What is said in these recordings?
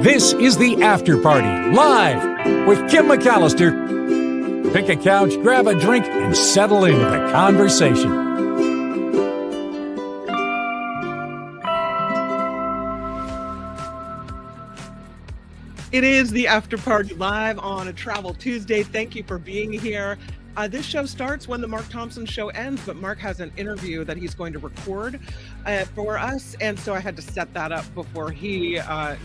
This is the After Party, live with Kim McAllister. Pick a couch, grab a drink, and settle into the conversation. It is the After Party live on a Travel Tuesday. Thank you for being here. This show starts when the Mark Thompson show ends, but Mark has an interview that he's going to record for us. And so I had to set that up before he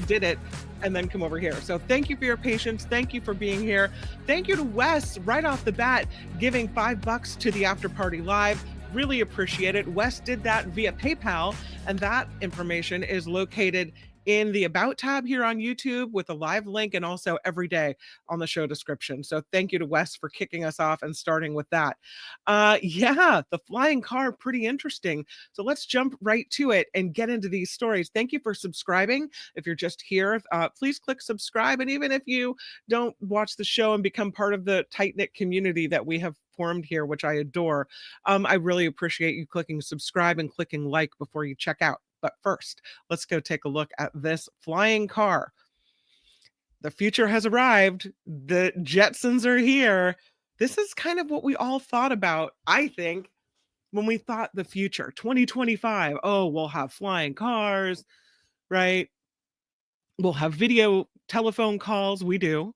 did it and then come over here. So thank you for your patience. Thank you for being here. Thank you to Wes right off the bat, giving $5 to the After Party live. Really appreciate it. Wes did that via PayPal, and that information is located in the About tab here on YouTube with a live link, and also every day on the show description. So thank you to Wes for kicking us off and starting with that. Yeah, the flying car, pretty interesting. So let's jump right to it and get into these stories. Thank you for subscribing. If you're just here, please click subscribe. And even if you don't watch the show and become part of the tight-knit community that we have formed here, which I adore, I really appreciate you clicking subscribe and clicking like before you check out. But first, let's go take a look at this flying car. The future has arrived. The Jetsons are here. This is kind of what we all thought about, I think, when we thought the future, 2025. Oh, we'll have flying cars, right? We'll have video telephone calls. We do.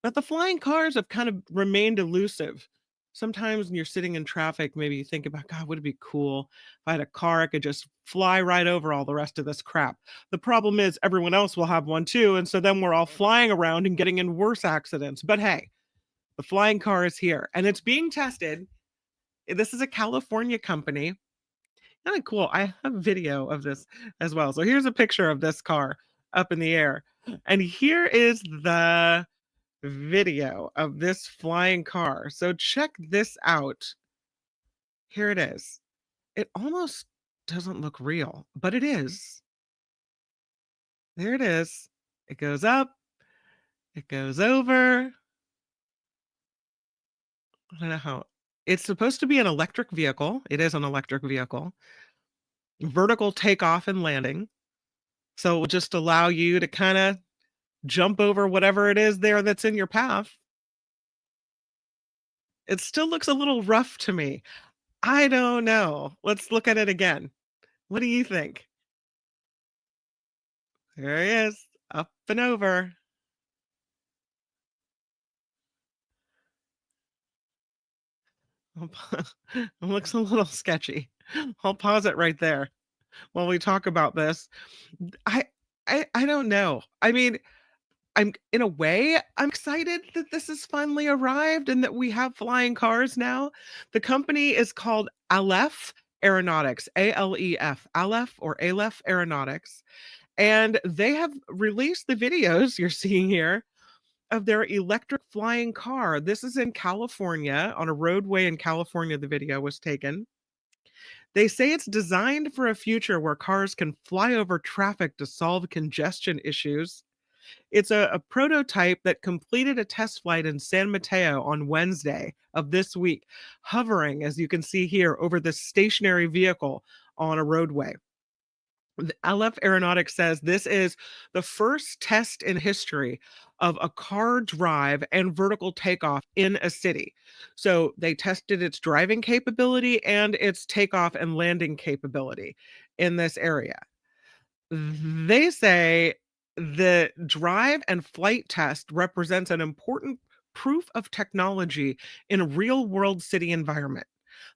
But the flying cars have kind of remained elusive. Sometimes when you're sitting in traffic, maybe you think about, God, would it be cool if I had a car I could just fly right over all the rest of this crap? The problem is everyone else will have one too. And so then we're all flying around and getting in worse accidents. But hey, the flying car is here and it's being tested. This is a California company. Kind of cool. I have video of this as well. So here's a picture of this car up in the air. And here is the video of this flying car. So check this out. Here it is. It almost doesn't look real, but it is. There it is. It goes up. It goes over. I don't know how. It's supposed to be an electric vehicle. It is an electric vehicle. Vertical takeoff and landing. So it will just allow you to kind of jump over whatever it is there that's in your path. It still looks a little rough to me. I don't know. Let's look at it again. What do you think? There he is, up and over. It looks a little sketchy. I'll pause it right there while we talk about this. I don't know. I mean, I'm in a way, I'm excited that this has finally arrived and that we have flying cars now. The company is called Aleph Aeronautics, ALEF, Aleph or Aleph Aeronautics. And they have released the videos you're seeing here of their electric flying car. This is in California, on a roadway in California, the video was taken. They say it's designed for a future where cars can fly over traffic to solve congestion issues. It's a prototype that completed a test flight in San Mateo on Wednesday of this week, hovering, as you can see here, over this stationary vehicle on a roadway. The Aleph Aeronautics says this is the first test in history of a car drive and vertical takeoff in a city. So they tested its driving capability and its takeoff and landing capability in this area. They say the drive and flight test represents an important proof of technology in a real world city environment.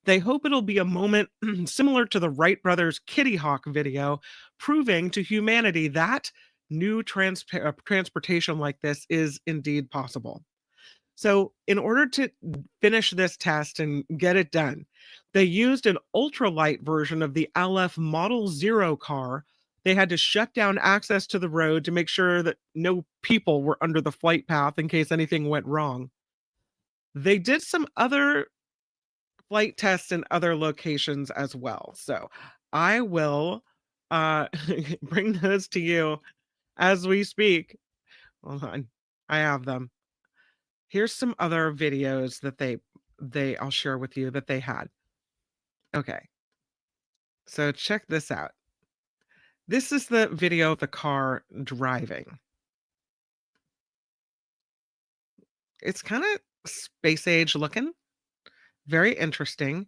They hope it'll be a moment similar to the Wright brothers Kitty Hawk video, proving to humanity that new transportation like this is indeed possible. So, in order to finish this test and get it done, they used an ultralight version of the Aleph Model Zero car. They had to shut down access to the road to make sure that no people were under the flight path in case anything went wrong. They did some other flight tests in other locations as well. So I will bring those to you as we speak. Hold on. I have them. Here's some other videos that I'll share with you that they had. Okay. So check this out. This is the video of the car driving. It's kind of space age looking, very interesting.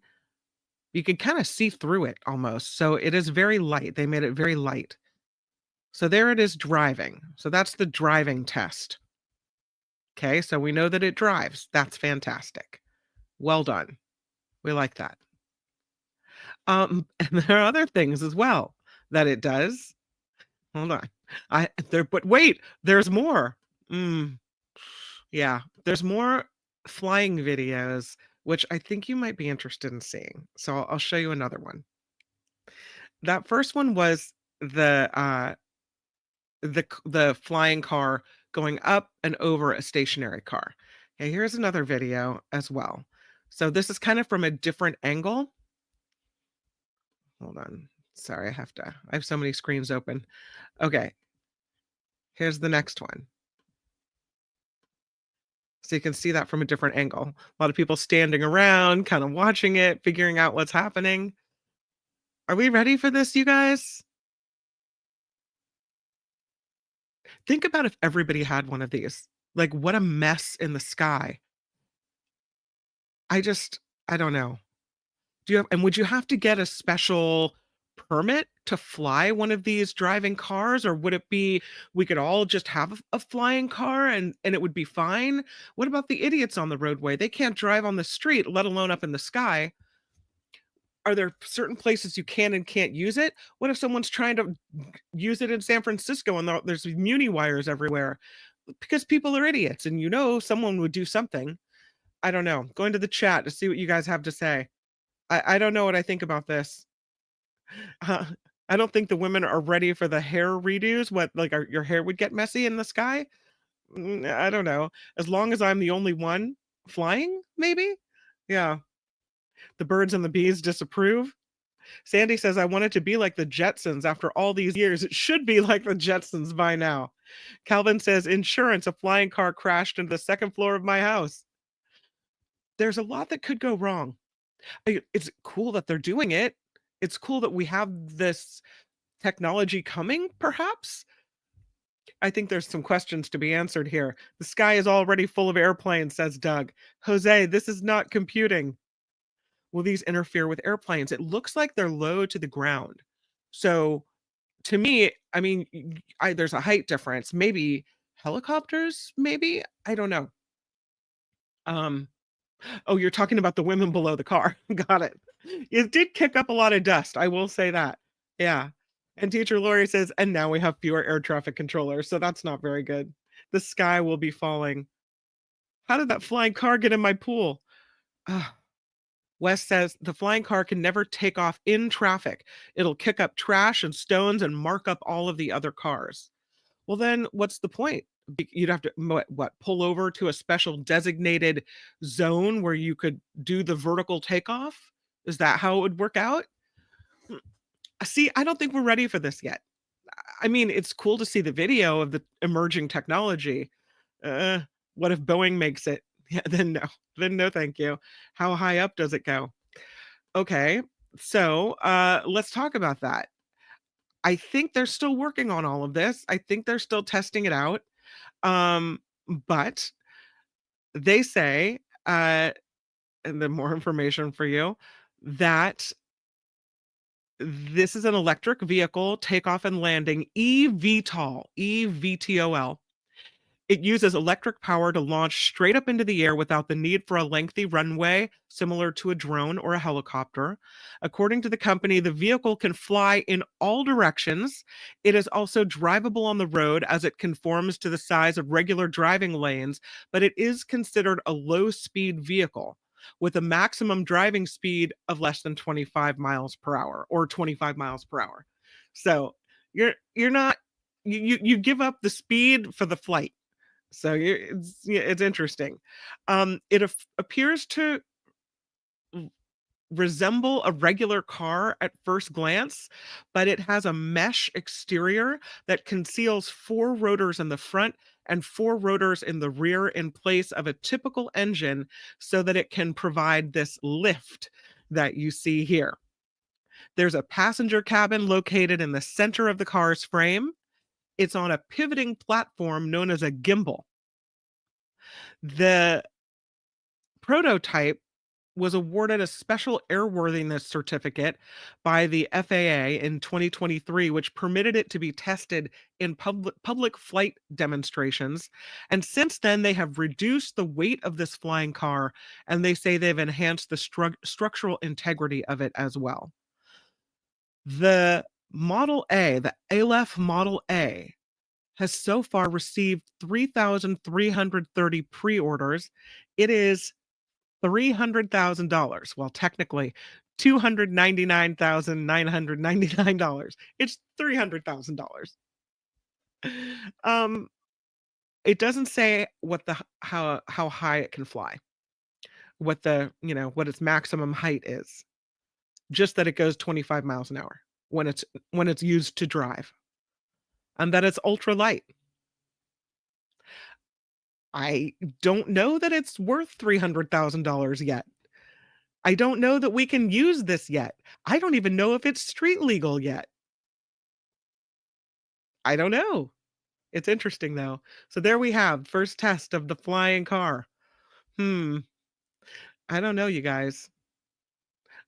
You can kind of see through it almost. So it is very light. They made it very light. So there it is driving. So that's the driving test. Okay, so we know that it drives. That's fantastic. Well done. We like that. And there are other things as well that it does. Hold on. But wait, there's more. Mm, yeah, there's more flying videos, which I think you might be interested in seeing. So I'll show you another one. That first one was the flying car going up and over a stationary car. Okay, here's another video as well. So this is kind of from a different angle. Hold on. Sorry, I have so many screens open. Okay, here's the next one. So you can see that from a different angle. A lot of people standing around, kind of watching it, figuring out what's happening. Are we ready for this, you guys? Think about if everybody had one of these. Like, what a mess in the sky. I just, I don't know. Would you have to get a special permit to fly one of these driving cars, or would it be we could all just have a flying car and it would be fine? What about the idiots on the roadway? They can't drive on the street, let alone up in the sky. Are there certain places you can and can't use it? What if someone's trying to use it in San Francisco and there's muni wires everywhere? Because people are idiots, and someone would do something. I don't know. Go into the chat to see what you guys have to say. I don't know what I think about this. Uh, I don't think the women are ready for the hair redos. What, like, your hair would get messy in the sky? I don't know. As long as I'm the only one flying, maybe? Yeah. The birds and the bees disapprove. Sandy says, I want it to be like the Jetsons after all these years. It should be like the Jetsons by now. Calvin says, insurance, a flying car crashed into the second floor of my house. There's a lot that could go wrong. It's cool that they're doing it. It's cool that we have this technology coming, perhaps. I think there's some questions to be answered here. The sky is already full of airplanes, says Doug. Jose, this is not computing. Will these interfere with airplanes? It looks like they're low to the ground. So to me, I mean, there's a height difference. Maybe helicopters, maybe? I don't know. Oh, you're talking about the women below the car. Got it. It did kick up a lot of dust. I will say that. Yeah. And teacher Lori says, and now we have fewer air traffic controllers. So that's not very good. The sky will be falling. How did that flying car get in my pool? Wes says the flying car can never take off in traffic. It'll kick up trash and stones and mark up all of the other cars. Well, then what's the point? You'd have to pull over to a special designated zone where you could do the vertical takeoff? Is that how it would work out? See, I don't think we're ready for this yet. I mean, it's cool to see the video of the emerging technology. What if Boeing makes it? Yeah, then no. Then no, thank you. How high up does it go? Okay, so let's talk about that. I think they're still working on all of this. I think they're still testing it out. But they say, and then more information for you, that this is an electric vehicle takeoff and landing, eVTOL, EVTOL. It uses electric power to launch straight up into the air without the need for a lengthy runway, similar to a drone or a helicopter. According to the company, the vehicle can fly in all directions. It is also drivable on the road as it conforms to the size of regular driving lanes, but it is considered a low-speed vehicle with a maximum driving speed of less than 25 miles per hour or 25 miles per hour. So you're not you give up the speed for the flight. So it's interesting. It appears to resemble a regular car at first glance, but it has a mesh exterior that conceals 4 rotors in the front and 4 rotors in the rear in place of a typical engine so that it can provide this lift that you see here. There's a passenger cabin located in the center of the car's frame. It's on a pivoting platform known as a gimbal. The prototype was awarded a special airworthiness certificate by the FAA in 2023, which permitted it to be tested in public flight demonstrations. And since then, they have reduced the weight of this flying car, and they say they've enhanced the structural integrity of it as well. The Model A, the Aleph Model A, has so far received 3,330 pre-orders. It is $300,000. Well, technically, $299,999. It's $300,000. Um, it doesn't say what the how high it can fly, what what its maximum height is. Just that it goes 25 miles an hour when it's used to drive, and that it's ultra light. I don't know that it's worth $300,000 yet. I don't know that we can use this yet. I don't even know if it's street legal yet. I don't know. It's interesting though. So there we have first test of the flying car. Hmm. I don't know, you guys.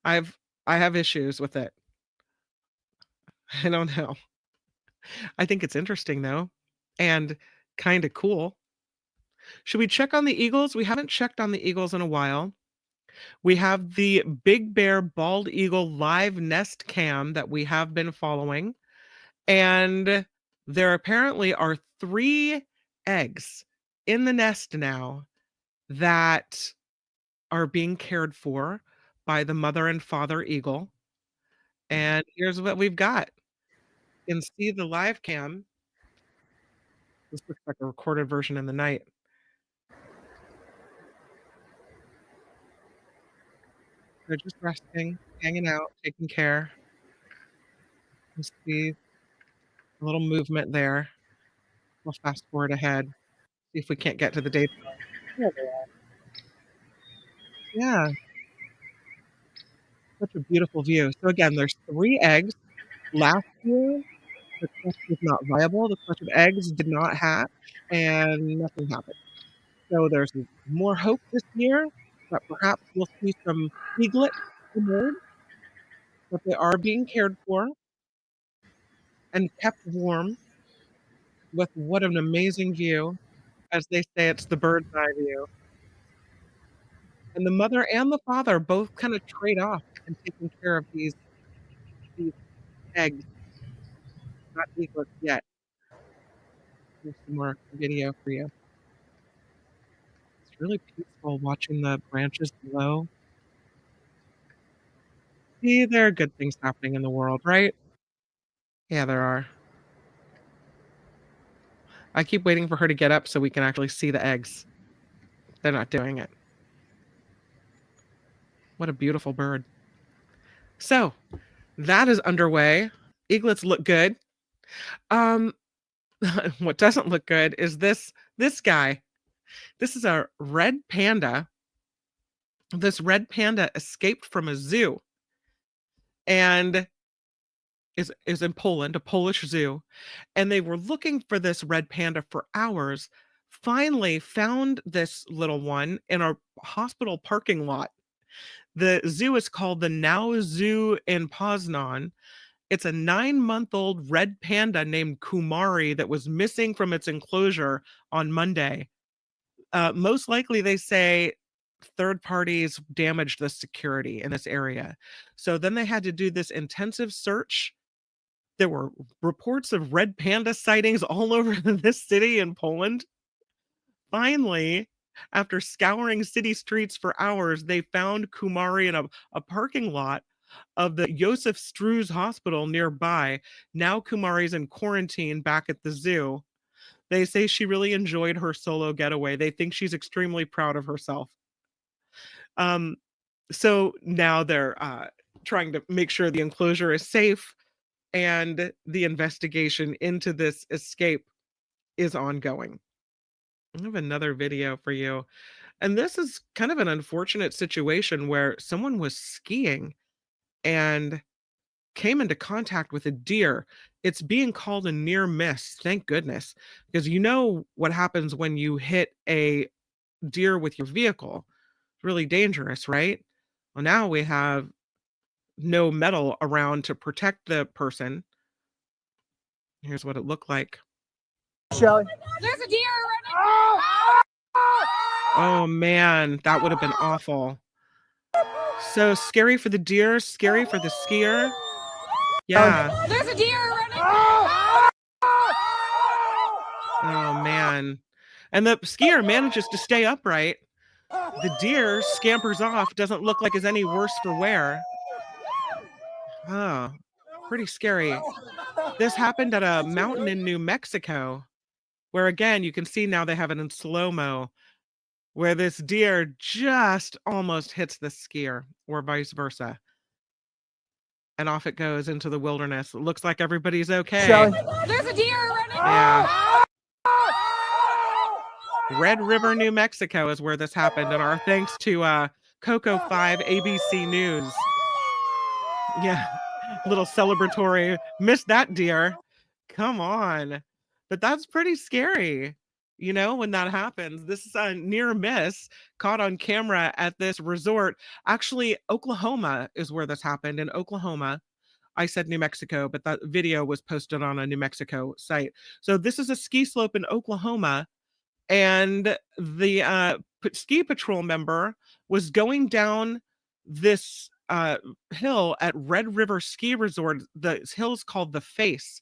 I've I have issues with it. I don't know. I think it's interesting though, and kind of cool. Should we check on the eagles? We haven't checked on the eagles in a while. We have the Big Bear Bald Eagle live nest cam that we have been following. And there apparently are 3 eggs in the nest now that are being cared for by the mother and father eagle. And here's what we've got. You can see the live cam. This looks like a recorded version in the night. They're just resting, hanging out, taking care. You see a little movement there. We'll fast forward ahead, see if we can't get to the daytime. There they are. Yeah, such a beautiful view. So again, there's 3 eggs. Last year, the clutch was not viable. The clutch of eggs did not hatch, and nothing happened. So there's more hope this year that perhaps we'll see some eaglets emerge, but they are being cared for and kept warm with what an amazing view. As they say, it's the bird's eye view. And the mother and the father both kind of trade off in taking care of these eggs, not eaglets yet. Here's some more video for you. It's really peaceful watching the branches below. See, there are good things happening in the world, right? Yeah, there are. I keep waiting for her to get up so we can actually see the eggs. They're not doing it. What a beautiful bird. So, that is underway. Eaglets look good. Um, what doesn't look good is this guy. This is a red panda. This red panda escaped from a zoo and is in Poland, a Polish zoo, and they were looking for this red panda for hours. Finally found this little one in a hospital parking lot. The zoo is called the Now Zoo in Poznan. It's a 9-month-old red panda named Kumari that was missing from its enclosure on Monday. Most likely, they say third parties damaged the security in this area. So then they had to do this intensive search. There were reports of red panda sightings all over this city in Poland. Finally, after scouring city streets for hours, they found Kumari in a parking lot of the Josef Struz Hospital nearby. Now Kumari's in quarantine back at the zoo. They say she really enjoyed her solo getaway. They think she's extremely proud of herself. So now they're trying to make sure the enclosure is safe, and the investigation into this escape is ongoing. I have another video for you. And this is kind of an unfortunate situation where someone was skiing and came into contact with a deer. It's being called a near miss, thank goodness, because you know what happens when you hit a deer with your vehicle. Really dangerous, right? Well, now we have no metal around to protect the person. Here's what it looked like. Shelly. There's a deer running. Oh man, that would have been awful. So scary for the deer, scary for the skier. Yeah. There's a deer running. Oh man. And the skier manages to stay upright. The deer scampers off, doesn't look like it's any worse for wear. Oh, pretty scary. This happened at a mountain in New Mexico, where again, you can see now they have it in slow-mo, where this deer just almost hits the skier, or vice versa. And off it goes into the wilderness. It looks like everybody's okay. Shelly. There's a deer running. Yeah. Red River, New Mexico is where this happened, and our thanks to Coco 5 ABC News. Yeah, little celebratory. Missed that deer. Come on. But that's pretty scary, you know, when that happens. This is a near miss caught on camera at this resort. Actually, Oklahoma is where this happened, in Oklahoma. I said New Mexico, but that video was posted on a New Mexico site. So this is a ski slope in Oklahoma, and the ski patrol member was going down this hill at Red River Ski Resort. The hill's called The Face,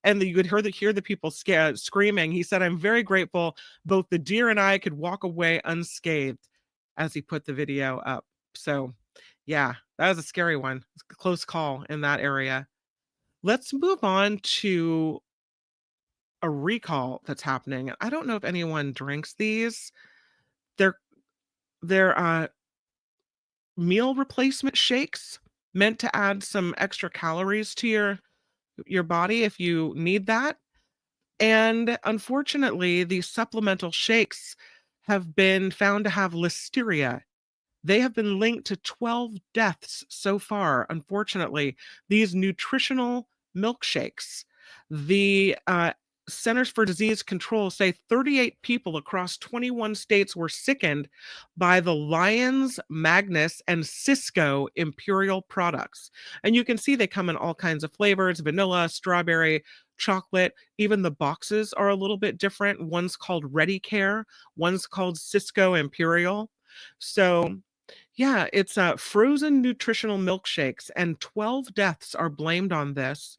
and you could hear the people screaming. He said, "I'm very grateful both the deer and I could walk away unscathed," as he put the video up. So yeah, that was a scary one. It's a close call in that area. Let's move on to a recall that's happening. I don't know if anyone drinks these. They're meal replacement shakes meant to add some extra calories to your body if you need that. And unfortunately, these supplemental shakes have been found to have listeria. They have been linked to 12 deaths so far, unfortunately. These nutritional milkshakes. The Centers for Disease Control say 38 people across 21 states were sickened by the Lions, Magnus, and Cisco Imperial products. And you can see they come in all kinds of flavors: vanilla, strawberry, chocolate. Even the boxes are a little bit different. One's called Ready Care, one's called Cisco Imperial. So yeah, it's frozen nutritional milkshakes, and 12 deaths are blamed on this.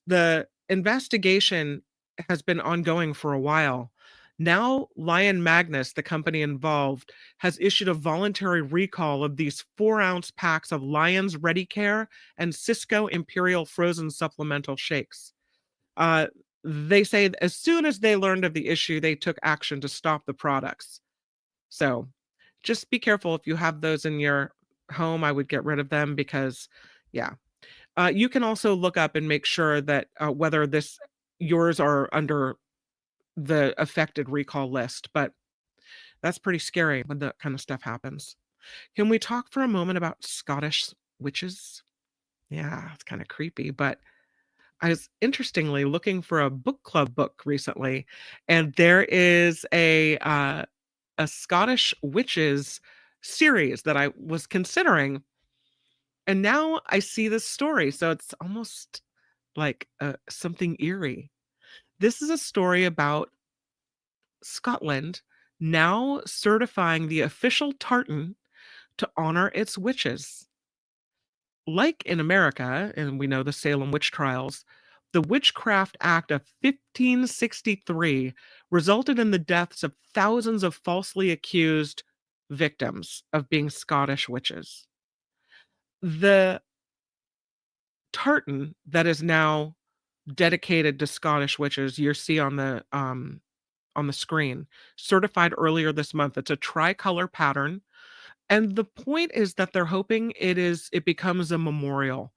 The investigation has been ongoing for a while. Now, Lion Magnus, the company involved, has issued a voluntary recall of these 4-ounce packs of Lion's Ready Care and Cisco Imperial frozen supplemental shakes. They say as soon as they learned of the issue, they took action to stop the products. So just be careful if you have those in your home. I would get rid of them because, yeah. You can also look up and make sure that whether yours are under the affected recall list, but that's pretty scary when that kind of stuff happens. Can we talk for a moment about Scottish witches? Yeah, it's kind of creepy, but I was interestingly looking for a book club book recently, and there is a Scottish witches series that I was considering, and now I see this story, so it's almost like something eerie. This is a story about Scotland now certifying the official tartan to honor its witches. Like in America, and we know the Salem witch trials, the Witchcraft Act of 1563 resulted in the deaths of thousands of falsely accused victims of being Scottish witches. The tartan that is now dedicated to Scottish witches, you see on the screen, certified earlier this month. It's a tricolor pattern, and the point is that they're hoping it becomes a memorial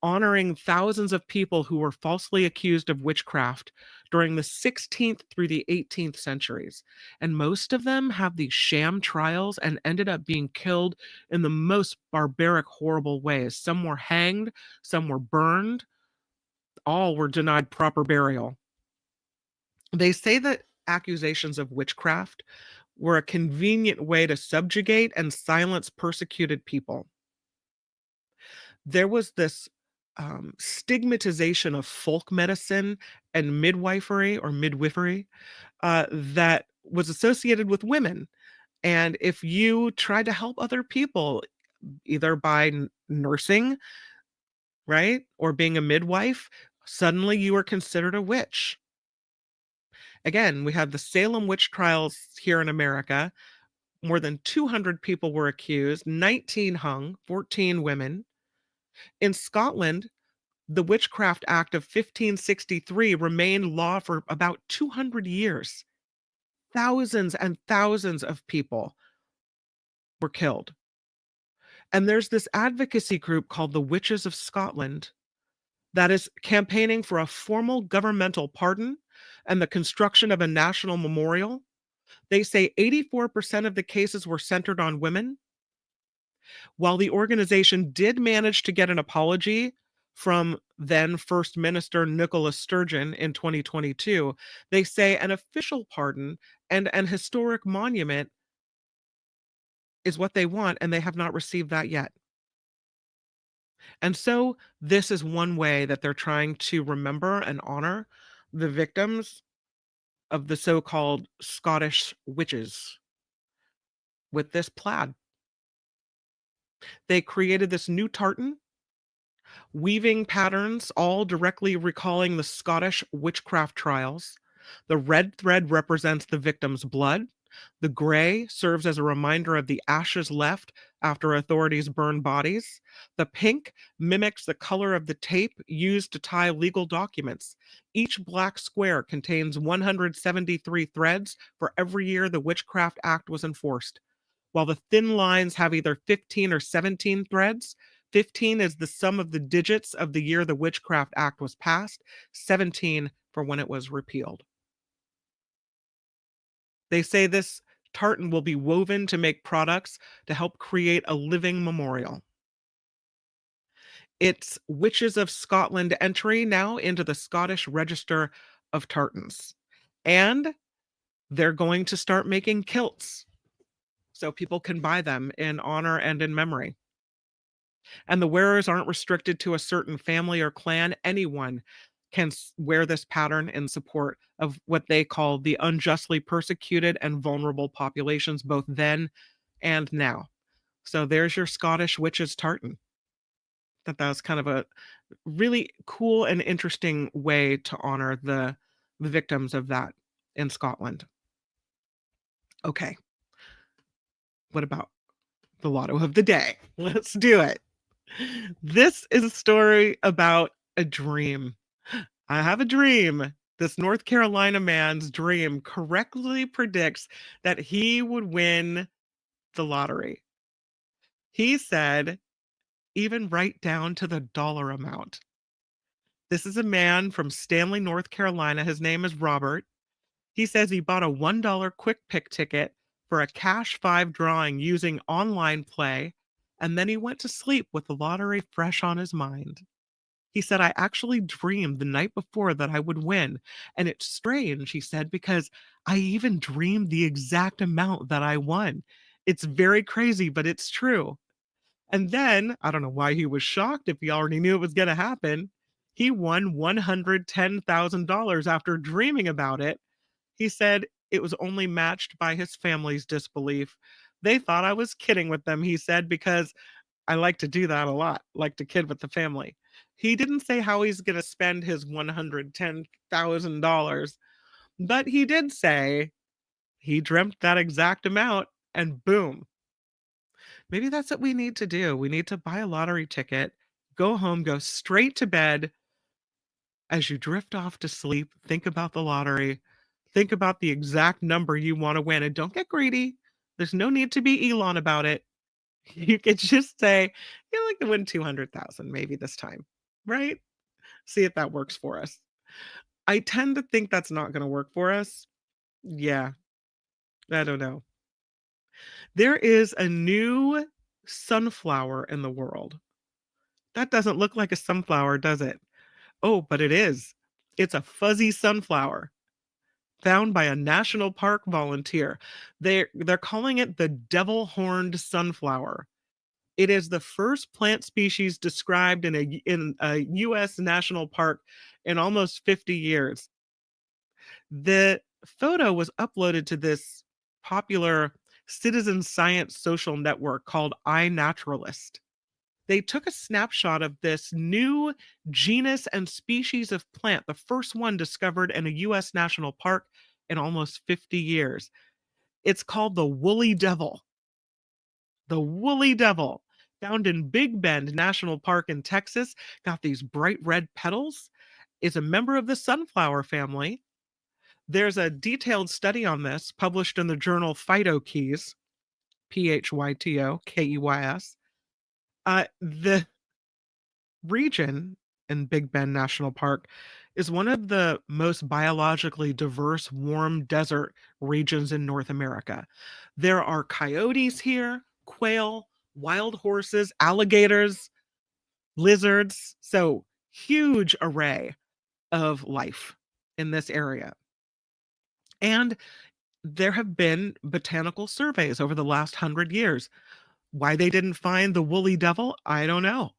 honoring thousands of people who were falsely accused of witchcraft during the 16th through the 18th centuries. And most of them have these sham trials and ended up being killed in the most barbaric, horrible ways. Some were hanged, some were burned, all were denied proper burial. They say that accusations of witchcraft were a convenient way to subjugate and silence persecuted people. There was this stigmatization of folk medicine and midwifery that was associated with women. And if you tried to help other people, either by nursing, right, or being a midwife, suddenly you were considered a witch. Again, we have the Salem witch trials here in America. More than 200 people were accused, 19 hung, 14 women. In Scotland, the Witchcraft Act of 1563 remained law for about 200 years. Thousands and thousands of people were killed. And there's this advocacy group called the Witches of Scotland that is campaigning for a formal governmental pardon and the construction of a national memorial. They say 84% of the cases were centered on women. While the organization did manage to get an apology from then First Minister Nicola Sturgeon in 2022, they say an official pardon and an historic monument is what they want, and they have not received that yet. And so this is one way that they're trying to remember and honor the victims of the so-called Scottish witches with this plaid. They created this new tartan, weaving patterns, all directly recalling the Scottish witchcraft trials. The red thread represents the victim's blood. The gray serves as a reminder of the ashes left after authorities burned bodies. The pink mimics the color of the tape used to tie legal documents. Each black square contains 173 threads for every year the Witchcraft Act was enforced. While the thin lines have either 15 or 17 threads, 15 is the sum of the digits of the year the Witchcraft Act was passed, 17 for when it was repealed. They say this tartan will be woven to make products to help create a living memorial. It's Witches of Scotland entry now into the Scottish Register of Tartans. And they're going to start making kilts so people can buy them in honor and in memory. And the wearers aren't restricted to a certain family or clan. Anyone can wear this pattern in support of what they call the unjustly persecuted and vulnerable populations, both then and now. So there's your Scottish witches tartan. That was kind of a really cool and interesting way to honor the victims of that in Scotland. Okay. What about the lotto of the day? Let's do it. This is a story about a dream. I have a dream. This North Carolina man's dream correctly predicts that he would win the lottery. He said, even right down to the dollar amount. This is a man from Stanley, North Carolina. His name is Robert. He says he bought a $1 quick pick ticket for a cash 5 drawing using online play, and then he went to sleep with the lottery fresh on his mind. He said, I actually dreamed the night before that I would win. And it's strange, he said, because I even dreamed the exact amount that I won. It's very crazy, but it's true. And then, I don't know why he was shocked if he already knew it was going to happen. He won $110,000 after dreaming about it. He said it was only matched by his family's disbelief. They thought I was kidding with them, he said, because I like to do that a lot, like to kid with the family. He didn't say how he's going to spend his $110,000, but he did say he dreamt that exact amount and boom. Maybe that's what we need to do. We need to buy a lottery ticket, go home, go straight to bed. As you drift off to sleep, think about the lottery, think about the exact number you want to win, and don't get greedy. There's no need to be Elon about it. You could just say, you'd like to win 200,000 maybe this time, right? See if that works for us. I tend to think that's not going to work for us. Yeah, I don't know. There is a new sunflower in the world. That doesn't look like a sunflower, does it? Oh, but it is. It's a fuzzy sunflower. found by a national park volunteer. They're calling it the devil-horned sunflower. It is the first plant species described in a U.S. national park in almost 50 years. The photo was uploaded to this popular citizen science social network called iNaturalist. They took a snapshot of this new genus and species of plant, the first one discovered in a U.S. national park in almost 50 years. It's called the woolly devil. The woolly devil, found in Big Bend National Park in Texas, got these bright red petals, is a member of the sunflower family. There's a detailed study on this published in the journal Phytokeys, Phytokeys. The region in Big Bend National Park is one of the most biologically diverse warm desert regions in North America. There are coyotes here, quail, wild horses, alligators, lizards, so huge array of life in this area. And there have been botanical surveys over the last 100 years. Why they didn't find the woolly devil, I don't know.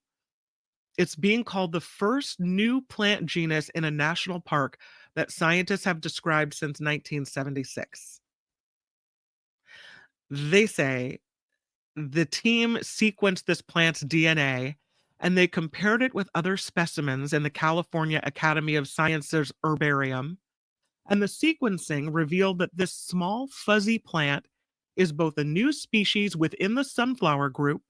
It's being called the first new plant genus in a national park that scientists have described since 1976. They say the team sequenced this plant's DNA and they compared it with other specimens in the California Academy of Sciences herbarium. And the sequencing revealed that this small fuzzy plant is both a new species within the sunflower group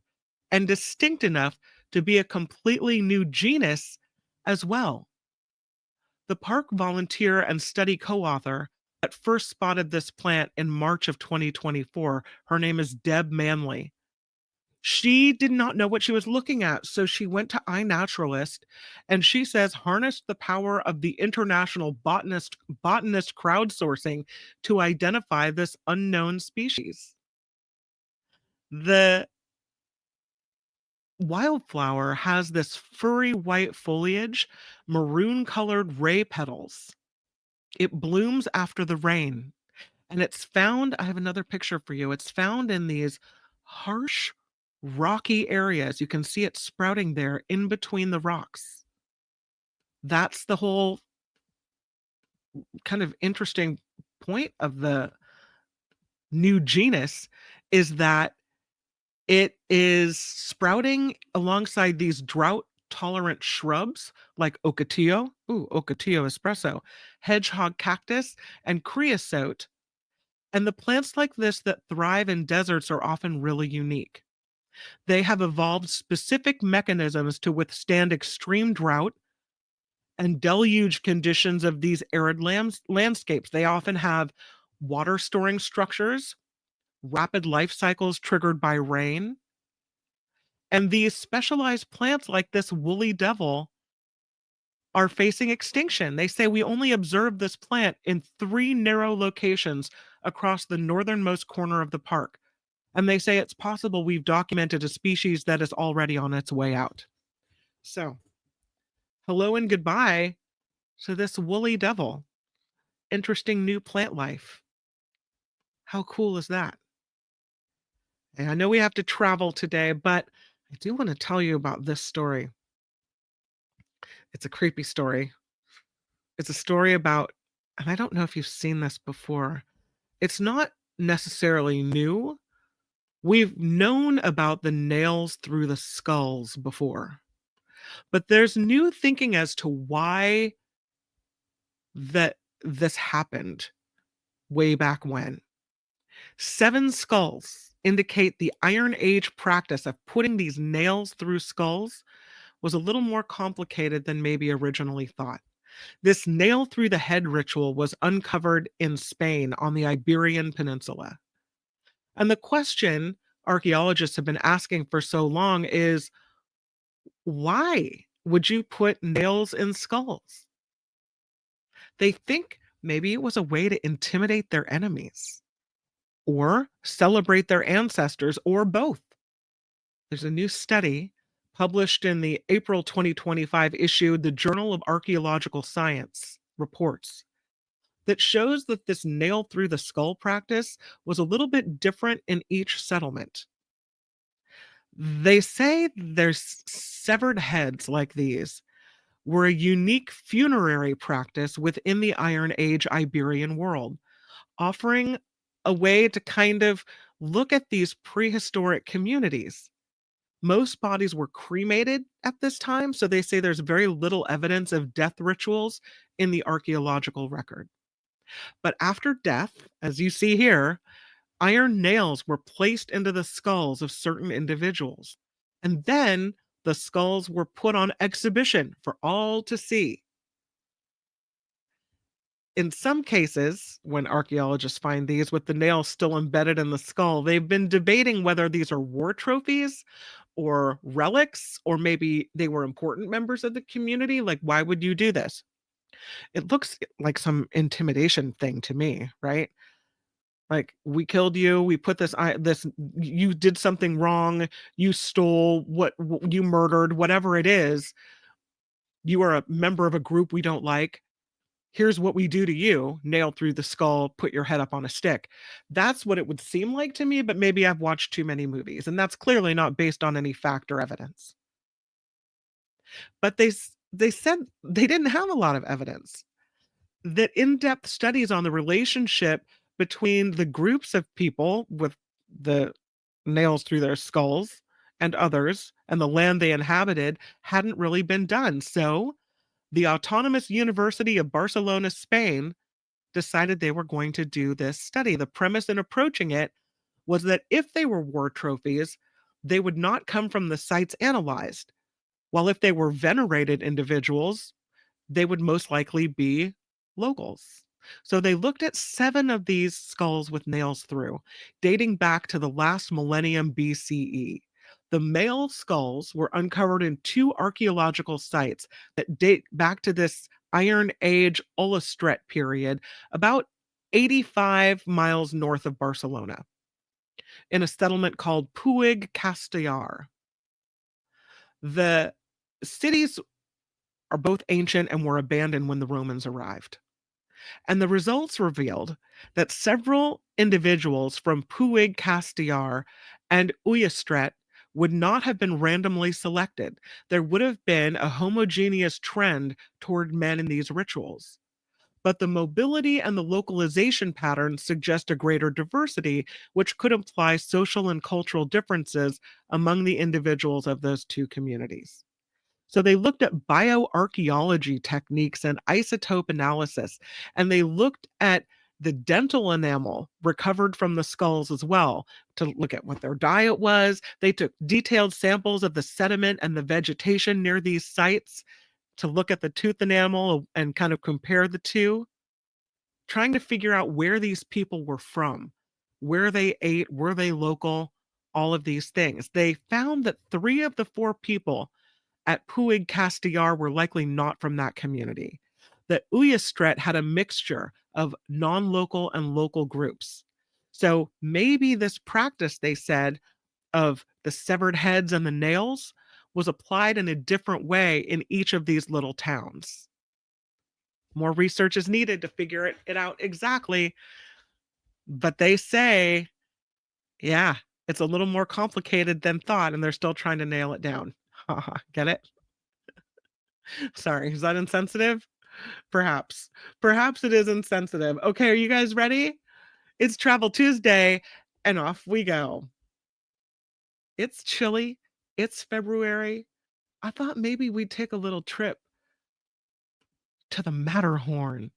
and distinct enough to be a completely new genus as well. The park volunteer and study co-author that first spotted this plant in March of 2024, her name is Deb Manley. She did not know what she was looking at, so she went to iNaturalist and she says harnessed the power of the international botanist crowdsourcing to identify this unknown species. The wildflower has this furry white foliage, maroon colored ray petals. It blooms after the rain, and it's found, I have another picture for you. It's found in these harsh, rocky areas. You can see it sprouting there in between the rocks. That's the whole kind of interesting point of the new genus, is that it is sprouting alongside these drought-tolerant shrubs like ocotillo, ocotillo espresso, hedgehog cactus, and creosote. And the plants like this that thrive in deserts are often really unique. They have evolved specific mechanisms to withstand extreme drought and deluge conditions of these arid landscapes. They often have water storing structures, rapid life cycles triggered by rain. And these specialized plants like this woolly devil are facing extinction. They say we only observed this plant in 3 narrow locations across the northernmost corner of the park. And they say it's possible we've documented a species that is already on its way out. So, hello and goodbye to this woolly devil. Interesting new plant life. How cool is that? And I know we have to travel today, but I do want to tell you about this story. It's a creepy story. It's a story about, and I don't know if you've seen this before. It's not necessarily new. We've known about the nails through the skulls before, but there's new thinking as to why that this happened way back when. 7 skulls indicate the Iron Age practice of putting these nails through skulls was a little more complicated than maybe originally thought. This nail through the head ritual was uncovered in Spain on the Iberian Peninsula. And the question archaeologists have been asking for so long is, why would you put nails in skulls? They think maybe it was a way to intimidate their enemies or celebrate their ancestors, or both. There's a new study published in the April 2025 issue, the Journal of Archaeological Science reports that shows that this nail through the skull practice was a little bit different in each settlement. They say there's severed heads like these were a unique funerary practice within the Iron Age Iberian world, offering a way to kind of look at these prehistoric communities. Most bodies were cremated at this time, so they say there's very little evidence of death rituals in the archaeological record. But after death, as you see here, iron nails were placed into the skulls of certain individuals. And then the skulls were put on exhibition for all to see. In some cases, when archaeologists find these with the nails still embedded in the skull, they've been debating whether these are war trophies or relics, or maybe they were important members of the community. Like, why would you do this? It looks like some intimidation thing to me, right? Like, we killed you, we put this, you did something wrong, you stole, you murdered, whatever it is, you are a member of a group we don't like. Here's what we do to you, nail through the skull, put your head up on a stick. That's what it would seem like to me, but maybe I've watched too many movies, and that's clearly not based on any fact or evidence. But they said they didn't have a lot of evidence. That in-depth studies on the relationship between the groups of people with the nails through their skulls and others and the land they inhabited hadn't really been done. So the Autonomous University of Barcelona, Spain, decided they were going to do this study. The premise in approaching it was that if they were war trophies, they would not come from the sites analyzed, while if they were venerated individuals, they would most likely be locals. So they looked at 7 of these skulls with nails through, dating back to the last millennium BCE. The male skulls were uncovered in 2 archaeological sites that date back to this Iron Age Ulustret period, about 85 miles north of Barcelona, in a settlement called Puig Castellar. The cities are both ancient and were abandoned when the Romans arrived. And the results revealed that several individuals from Puig Castellar and Ullastret would not have been randomly selected. There would have been a homogeneous trend toward men in these rituals. But the mobility and the localization patterns suggest a greater diversity, which could imply social and cultural differences among the individuals of those 2 communities. So they looked at bioarchaeology techniques and isotope analysis, and they looked at the dental enamel recovered from the skulls as well to look at what their diet was. They took detailed samples of the sediment and the vegetation near these sites to look at the tooth enamel and kind of compare the two, trying to figure out where these people were from, where they ate, were they local, all of these things. They found that 3 of the 4 people at Puig Castellar were likely not from that community. That Ullastret had a mixture of non-local and local groups. So maybe this practice, they said, of the severed heads and the nails was applied in a different way in each of these little towns. More research is needed to figure it out exactly. But they say, yeah, it's a little more complicated than thought, and they're still trying to nail it down. Get it? Sorry, is that insensitive? Perhaps. Perhaps it is insensitive. Okay, are you guys ready? It's Travel Tuesday, and off we go. It's chilly. It's February. I thought maybe we'd take a little trip to the Matterhorn.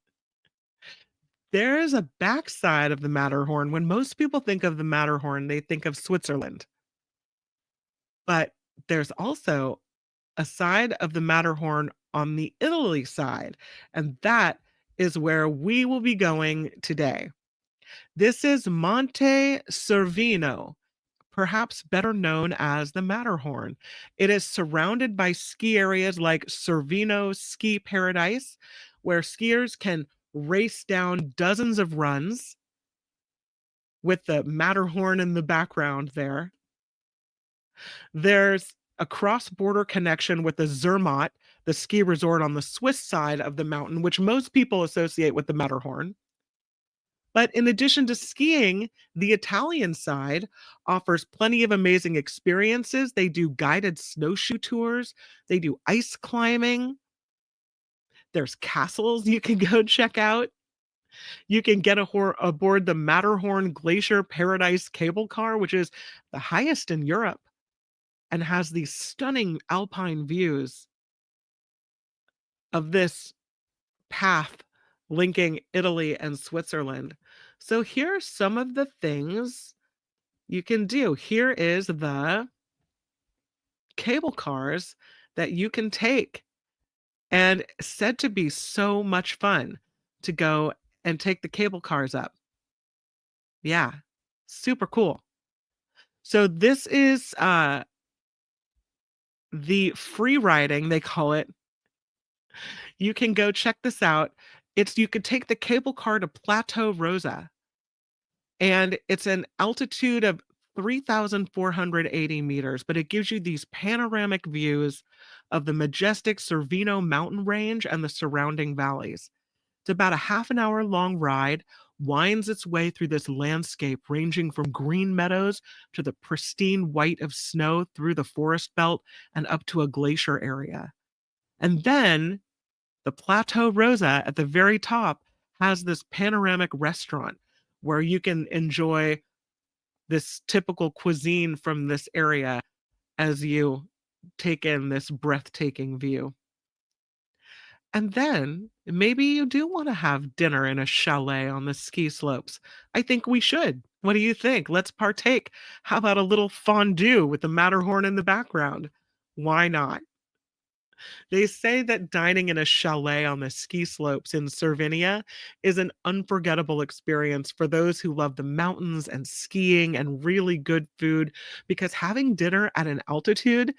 There is a backside of the Matterhorn. When most people think of the Matterhorn, they think of Switzerland. But there's also a side of the Matterhorn on the Italy side, and that is where we will be going today. This is Monte Cervino, perhaps better known as the Matterhorn. It is surrounded by ski areas like Cervino Ski Paradise, where skiers can race down dozens of runs with the Matterhorn in the background there. There's a cross-border connection with the Zermatt, the ski resort on the Swiss side of the mountain, which most people associate with the Matterhorn. But in addition to skiing, the Italian side offers plenty of amazing experiences. They do guided snowshoe tours, they do ice climbing, there's castles you can go check out. You can get aboard the Matterhorn Glacier Paradise cable car, which is the highest in Europe and has these stunning alpine views of this path linking Italy and Switzerland. So here are some of the things you can do. Here is the cable cars that you can take, and said to be so much fun to go and take the cable cars up. Yeah, super cool. So this is the free riding, they call it. You can go check this out. You could take the cable car to Plateau Rosa, and it's an altitude of 3,480 meters, but it gives you these panoramic views of the majestic Cervino mountain range and the surrounding valleys. It's about a half an hour long ride, winds its way through this landscape ranging from green meadows to the pristine white of snow through the forest belt and up to a glacier area. And then the Plateau Rosa at the very top has this panoramic restaurant where you can enjoy this typical cuisine from this area as you take in this breathtaking view. And then maybe you do want to have dinner in a chalet on the ski slopes. I think we should. What do you think? Let's partake. How about a little fondue with the Matterhorn in the background? Why not? They say that dining in a chalet on the ski slopes in Cervinia is an unforgettable experience for those who love the mountains and skiing and really good food, because having dinner at an altitude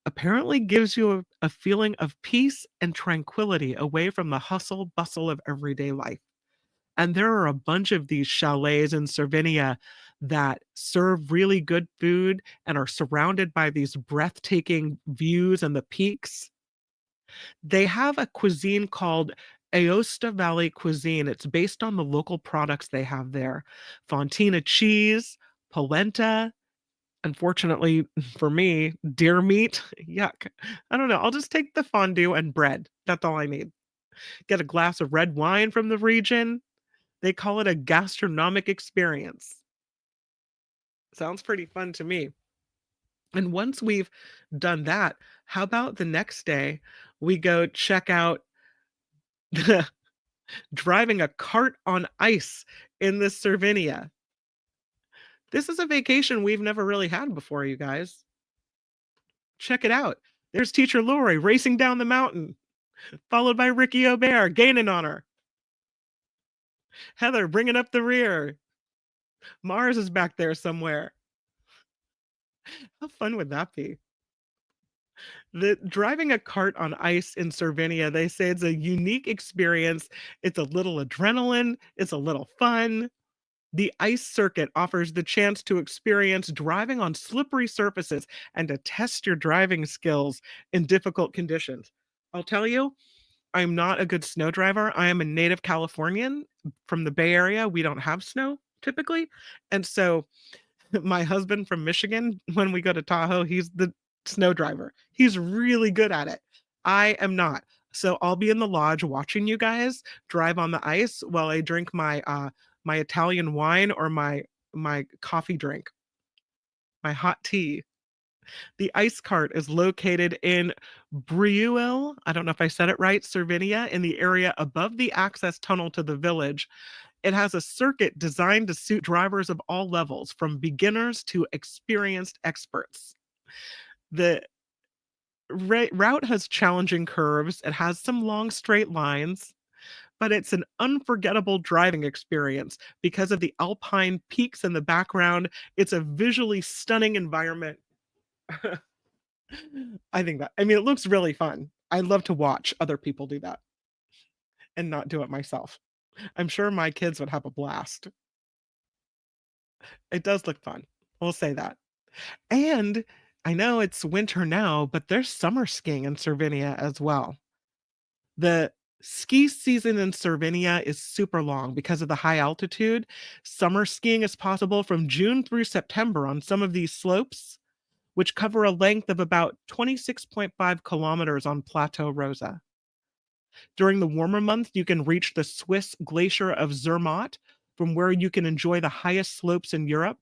apparently gives you a feeling of peace and tranquility away from the hustle bustle of everyday life. And there are a bunch of these chalets in Cervinia that serve really good food and are surrounded by these breathtaking views and the peaks. They have a cuisine called Aosta Valley cuisine. It's based on the local products they have there. Fontina cheese, polenta, unfortunately for me, deer meat. Yuck. I don't know. I'll just take the fondue and bread. That's all I need. Get a glass of red wine from the region. They call it a gastronomic experience. Sounds pretty fun to me. And once we've done that, how about the next day we go check out driving a cart on ice in the Cervinia? This is a vacation we've never really had before, you guys. Check it out. There's Teacher Lori racing down the mountain, followed by Ricky Aubert gaining on her. Heather bringing up the rear. Mars is back there somewhere. How fun would that be? Driving a cart on ice in Cervinia, they say it's a unique experience. It's a little adrenaline. It's a little fun. The ice circuit offers the chance to experience driving on slippery surfaces and to test your driving skills in difficult conditions. I'll tell you, I'm not a good snow driver. I am a native Californian from the Bay Area. We don't have snow typically. And so my husband from Michigan, when we go to Tahoe, he's the snow driver. He's really good at it. I am not. So I'll be in the lodge watching you guys drive on the ice while I drink my my Italian wine or my coffee drink, my hot tea. The ice cart is located in Brieuil, I don't know if I said it right, Cervinia, in the area above the access tunnel to the village. It has a circuit designed to suit drivers of all levels, from beginners to experienced experts. The route has challenging curves. It has some long straight lines, but it's an unforgettable driving experience because of the alpine peaks in the background. It's a visually stunning environment. I mean, it looks really fun. I love to watch other people do that and not do it myself. I'm sure my kids would have a blast. It does look fun. We'll say that. And I know it's winter now, but there's summer skiing in Slovenia as well. The ski season in Slovenia is super long because of the high altitude. Summer skiing is possible from June through September on some of these slopes, which cover a length of about 26.5 kilometers on Plateau Rosa. During the warmer months, you can reach the Swiss glacier of Zermatt, from where you can enjoy the highest slopes in Europe,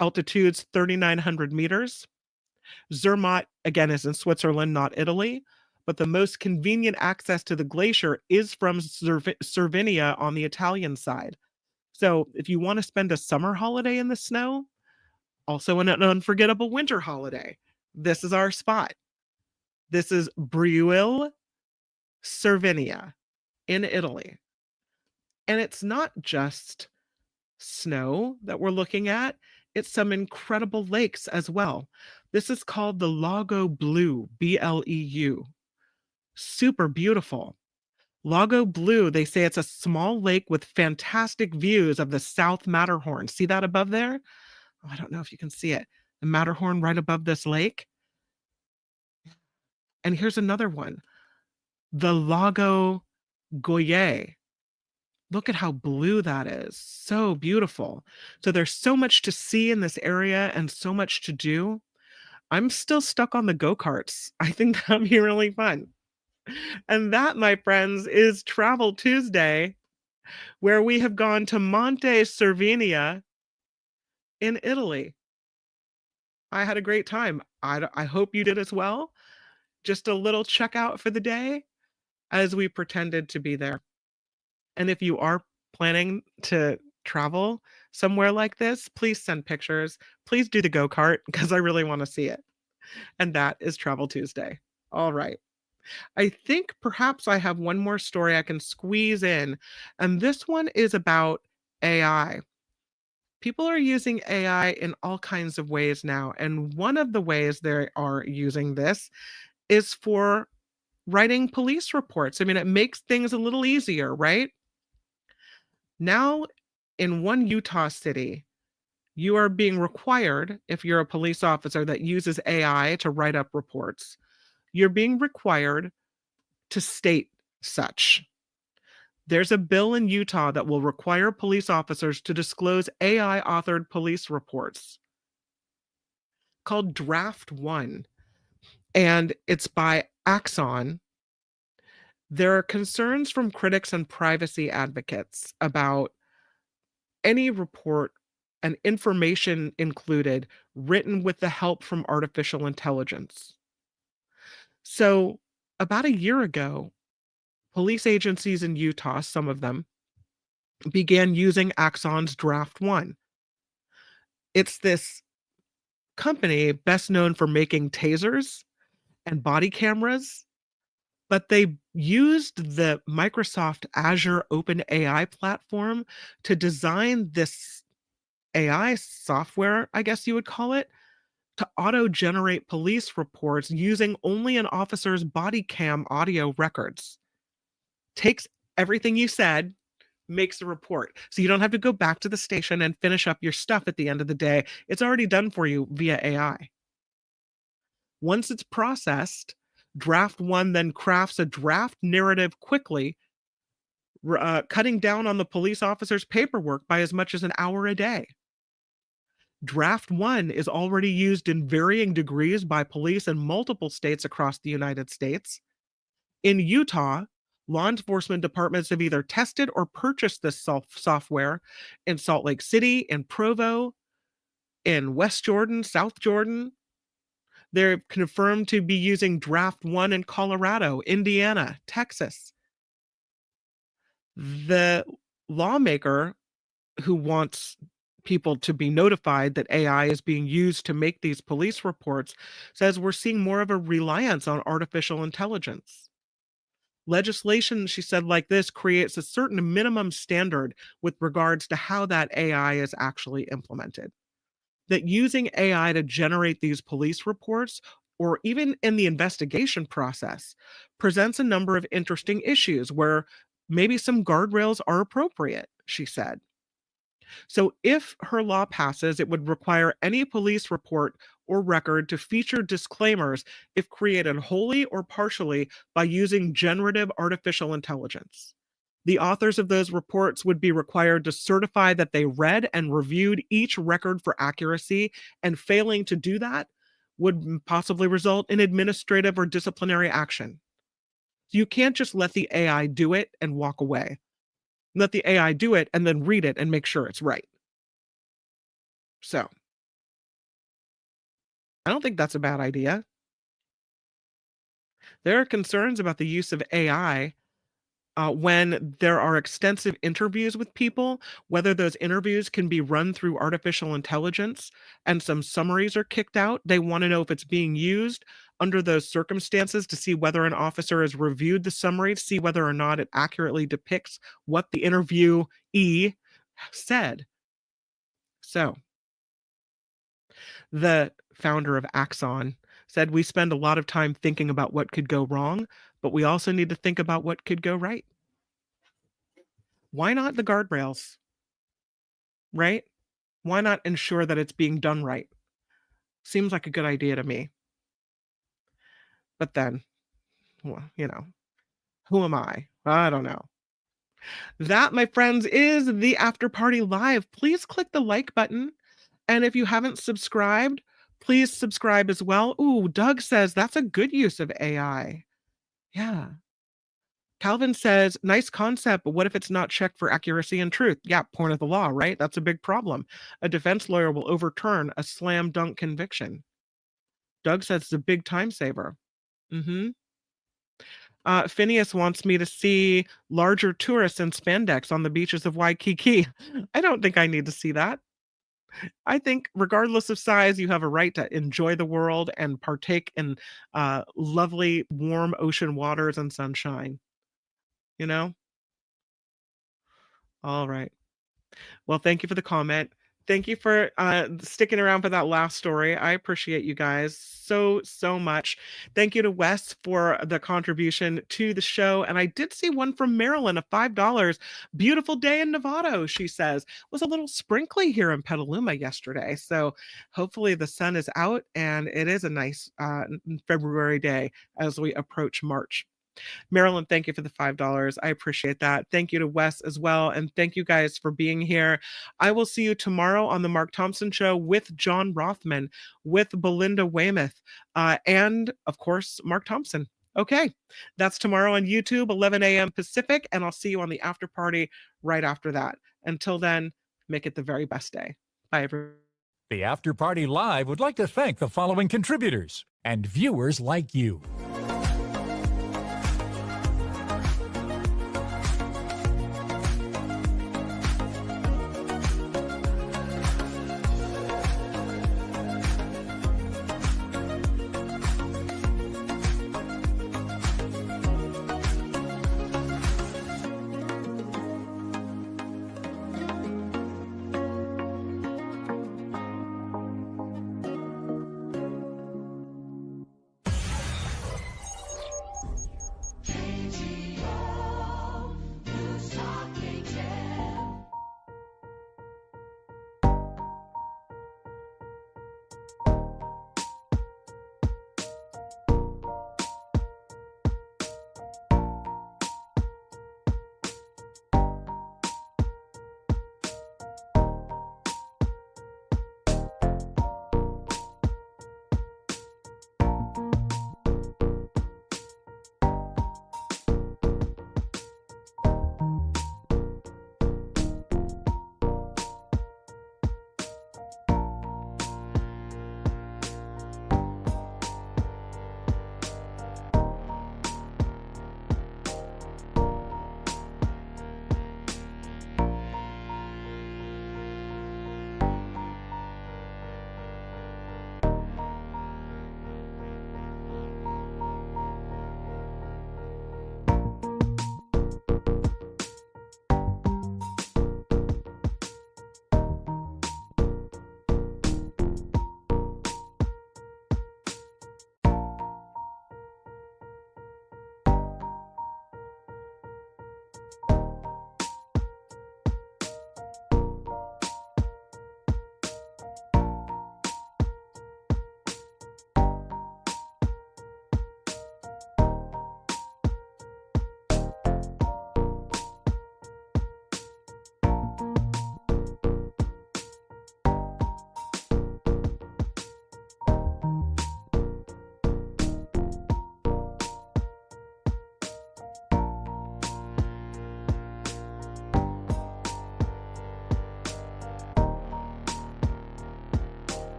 altitudes 3,900 meters. Zermatt, again, is in Switzerland, not Italy, but the most convenient access to the glacier is from Cervinia on the Italian side. So if you want to spend a summer holiday in the snow, also an unforgettable winter holiday, this is our spot. This is Breuil, Cervinia in Italy. And it's not just snow that we're looking at, it's some incredible lakes as well. This is called the Lago Bleu, Bleu. Super beautiful. Lago Bleu, they say it's a small lake with fantastic views of the South Matterhorn. See that above there? Oh, I don't know if you can see it. The Matterhorn right above this lake. And here's another one. The Lago Goyer. Look at how blue that is. So beautiful. So there's so much to see in this area and so much to do. I'm still stuck on the go-karts. I think that'd be really fun. And that, my friends, is Travel Tuesday, where we have gone to Monte Cervinia in Italy. I had a great time. I hope you did as well. Just a little checkout for the day as we pretended to be there. And if you are planning to travel somewhere like this, please send pictures. Please do the go-kart because I really want to see it. And that is Travel Tuesday. All right. I think perhaps I have one more story I can squeeze in. And this one is about AI. People are using AI in all kinds of ways now. And one of the ways they are using this is for writing police reports. I mean, it makes things a little easier, right? Now, in one Utah city, you are being required, if you're a police officer that uses AI to write up reports, you're being required to state such. There's a bill in Utah that will require police officers to disclose AI-authored police reports called Draft 1, and it's by Axon. There are concerns from critics and privacy advocates about any report and information included written with the help from artificial intelligence. So, about a year ago, police agencies in Utah, some of them, began using Axon's Draft 1. It's this company best known for making tasers and body cameras, but they used the Microsoft Azure OpenAI platform to design this AI software, I guess you would call it, to auto-generate police reports using only an officer's body cam audio records. Takes everything you said, makes a report. So you don't have to go back to the station and finish up your stuff at the end of the day. It's already done for you via AI. Once it's processed, Draft 1 then crafts a draft narrative quickly, cutting down on the police officer's paperwork by as much as an hour a day. Draft 1 is already used in varying degrees by police in multiple states across the United States. In Utah, law enforcement departments have either tested or purchased this software in Salt Lake City, in Provo, in West Jordan, South Jordan. They're confirmed to be using Draft 1 in Colorado, Indiana, Texas. The lawmaker who wants people to be notified that AI is being used to make these police reports says we're seeing more of a reliance on artificial intelligence. Legislation, she said, like this creates a certain minimum standard with regards to how that AI is actually implemented. That using AI to generate these police reports, or even in the investigation process, presents a number of interesting issues where maybe some guardrails are appropriate, she said. So if her law passes, it would require any police report or record to feature disclaimers if created wholly or partially by using generative artificial intelligence. The authors of those reports would be required to certify that they read and reviewed each record for accuracy, and failing to do that would possibly result in administrative or disciplinary action. You can't just let the AI do it and walk away. Let the AI do it and then read it and make sure it's right. So, I don't think that's a bad idea. There are concerns about the use of AI when there are extensive interviews with people, whether those interviews can be run through artificial intelligence and some summaries are kicked out. They want to know if it's being used under those circumstances to see whether an officer has reviewed the summary, to see whether or not it accurately depicts what the interviewee said. So, the founder of Axon said, "We spend a lot of time thinking about what could go wrong, but we also need to think about what could go right." Why not the guardrails? Right? Why not ensure that it's being done right? Seems like a good idea to me. But then, well, who am I? I don't know. That, my friends, is the After Party Live. Please click the like button. And if you haven't subscribed, please subscribe as well. Ooh, Doug says that's a good use of AI. Yeah. Calvin says, nice concept, but what if it's not checked for accuracy and truth? Yeah, point of the law, right? That's a big problem. A defense lawyer will overturn a slam dunk conviction. Doug says it's a big time saver. Phineas wants me to see larger tourists in spandex on the beaches of Waikiki. I don't think I need to see that. I think regardless of size, you have a right to enjoy the world and partake in lovely, warm ocean waters and sunshine. All right. Well, thank you for the comment. Thank you for sticking around for that last story. I appreciate you guys so much. Thank you to Wes for the contribution to the show. And I did see one from Marilyn of $5. Beautiful day in Novato, she says. Was a little sprinkly here in Petaluma yesterday. So hopefully the sun is out and it is a nice February day as we approach March. Marilyn, thank you for the $5. I appreciate that. Thank you to Wes as well. And thank you guys for being here. I will see you tomorrow on the Mark Thompson Show with John Rothman, with Belinda Weymouth, and of course, Mark Thompson. Okay, that's tomorrow on YouTube, 11 a.m. Pacific, and I'll see you on the after party right after that. Until then, make it the very best day. Bye, everyone. The After Party Live would like to thank the following contributors and viewers like you.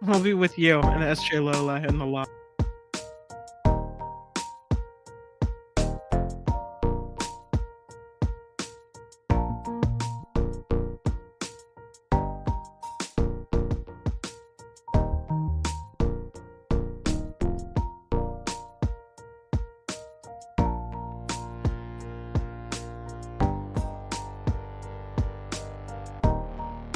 We'll be with you and SJ Lola in the lot.